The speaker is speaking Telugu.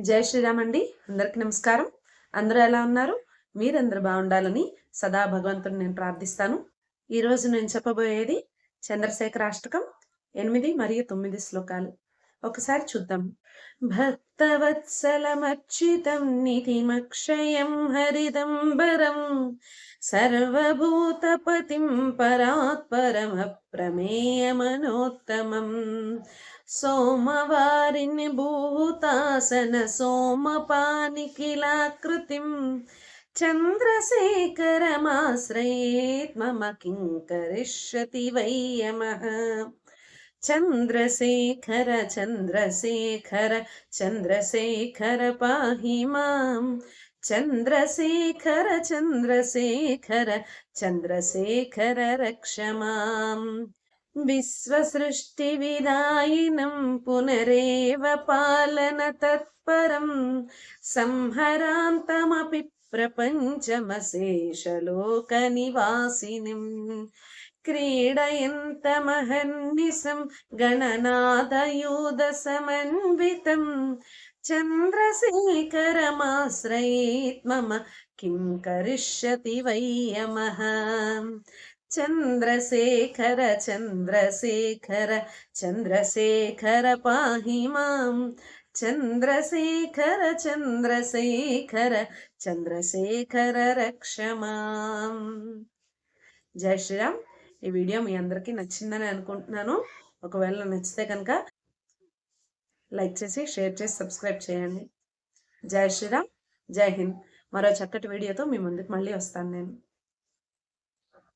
జై శ్రీరామ్ అండి. అందరికీ నమస్కారం. అందరూ ఎలా ఉన్నారు? మీరందరూ బాగుండాలని సదా భగవంతుని నేను ప్రార్థిస్తాను. ఈరోజు నేను చెప్పబోయేది చంద్రశేఖరాష్టకం 8 మరియు 9 శ్లోకాలు. ఒకసారి చూద్దాం. భక్తవత్సలమర్చితం నిధిమక్షయం హరిదంబరం సర్వభూతపతిం పరాత్పరమప్రమేయమనోత్తమం సోమవారిని భూతాసన సోమపానిఖిలాకృతిం చంద్రశేఖరమాశ్రయేత్ మమ కిం కరిష్యతి వై యమః. చంద్రశేఖర చంద్రశేఖర చంద్రశేఖర పాహి మాం చంద్రశేఖర చంద్రశేఖర చంద్రశేఖర రక్ష మాం. విశ్వసృష్టివిదాయినం పునరేవ పాలన తత్పరం సంహరాంతమపి ప్రపంచమశేషలోక నివాసినిం క్రీడయంతమహర్నిశం గణనాథయూధ సమన్వితం చంద్రశేఖరమాశ్రయేత్ మమ కిం కరిష్యతి వై యమః. చంద్రశేఖర చంద్రశేఖర చంద్రశేఖర పాహి మాం చంద్రశేఖర చంద్రశేఖర చంద్రశేఖర రక్ష మాం. జై శ్రీరామ్. ఈ వీడియో మీ అందరికీ నచ్చిందని అనుకుంటున్నాను. ఒకవేళ నచ్చితే కనుక లైక్ చేసి షేర్ చేసి సబ్స్క్రైబ్ చేయండి. జై శ్రీరామ్, జై హింద్. మరో చక్కటి వీడియోతో మీ ముందుకు మళ్ళీ వస్తాను నేను.